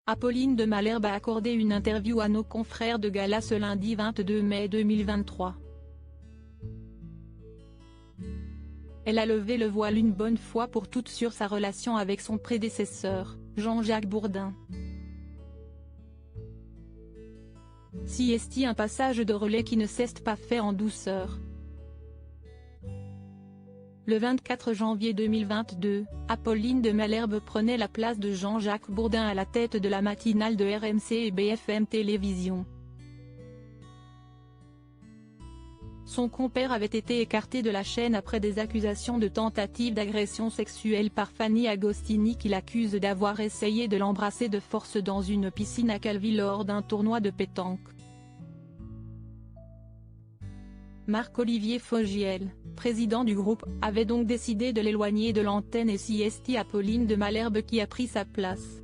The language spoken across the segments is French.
Apolline de Malherbe a accordé une interview à nos confrères de Gala ce lundi 22 mai 2023. Elle a levé le voile une bonne fois pour toutes sur sa relation avec son prédécesseur, Jean-Jacques Bourdin. Si est un passage de relais qui ne s'est pas fait en douceur. Le 24 janvier 2022, Apolline de Malherbe prenait la place de Jean-Jacques Bourdin à la tête de la matinale de RMC et BFM Télévision. Son compère avait été écarté de la chaîne après des accusations de tentative d'agression sexuelle par Fanny Agostini qui l'accuse d'avoir essayé de l'embrasser de force dans une piscine à Calvi lors d'un tournoi de pétanque. Marc-Olivier Fogiel, président du groupe, avait donc décidé de l'éloigner de l'antenne et c'est Apolline de Malherbe qui a pris sa place.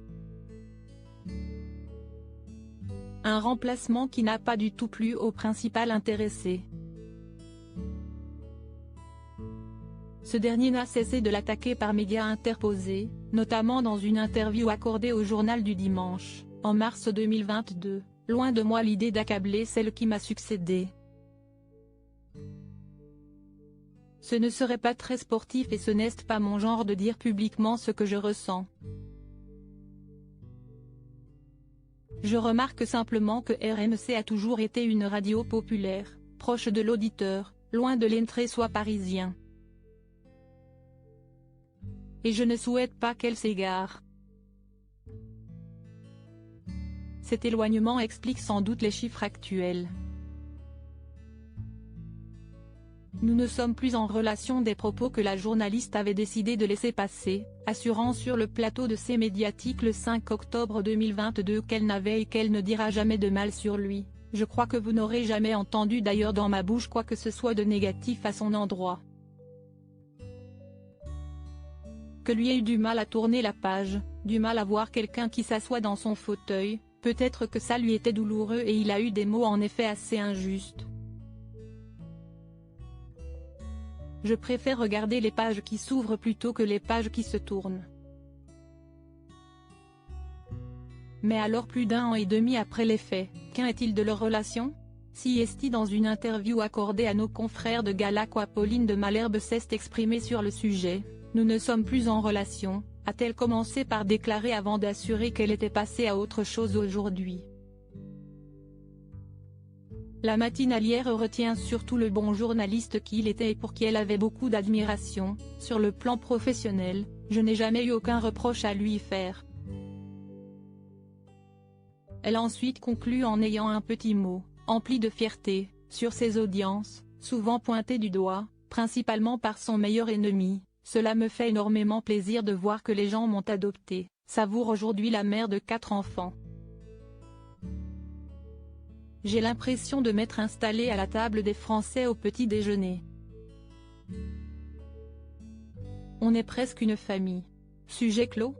Un remplacement qui n'a pas du tout plu au principal intéressé. Ce dernier n'a cessé de l'attaquer par médias interposés, notamment dans une interview accordée au Journal du Dimanche, en mars 2022, « Loin de moi l'idée d'accabler celle qui m'a succédé. Ce ne serait pas très sportif et ce n'est pas mon genre de dire publiquement ce que je ressens. Je remarque simplement que RMC a toujours été une radio populaire, proche de l'auditeur, loin de l'entre-soi parisien. Et je ne souhaite pas qu'elle s'égare. Cet éloignement explique sans doute les chiffres actuels. Nous ne sommes plus en relation, des propos que la journaliste avait décidé de laisser passer, assurant sur le plateau de C Médiatique le 5 octobre 2022 qu'elle n'avait et qu'elle ne dira jamais de mal sur lui. Je crois que vous n'aurez jamais entendu d'ailleurs dans ma bouche quoi que ce soit de négatif à son endroit. Que lui ait eu du mal à tourner la page, du mal à voir quelqu'un qui s'assoit dans son fauteuil, peut-être que ça lui était douloureux et il a eu des mots en effet assez injustes. Je préfère regarder les pages qui s'ouvrent plutôt que les pages qui se tournent. Mais alors plus d'un an et demi après les faits, qu'en est-il de leur relation? Si est dans une interview accordée à nos confrères de Gala qu'Apolline de Malherbe s'est exprimée sur le sujet, « Nous ne sommes plus en relation », a-t-elle commencé par déclarer avant d'assurer qu'elle était passée à autre chose aujourd'hui. La matinalière retient surtout le bon journaliste qu'il était et pour qui elle avait beaucoup d'admiration. Sur le plan professionnel, je n'ai jamais eu aucun reproche à lui faire. Elle a ensuite conclu en ayant un petit mot, empli de fierté, sur ses audiences, souvent pointées du doigt, principalement par son meilleur ennemi. Cela me fait énormément plaisir de voir que les gens m'ont adopté, savoure aujourd'hui la mère de 4 enfants. J'ai l'impression de m'être installée à la table des Français au petit déjeuner. On est presque une famille. Sujet clos.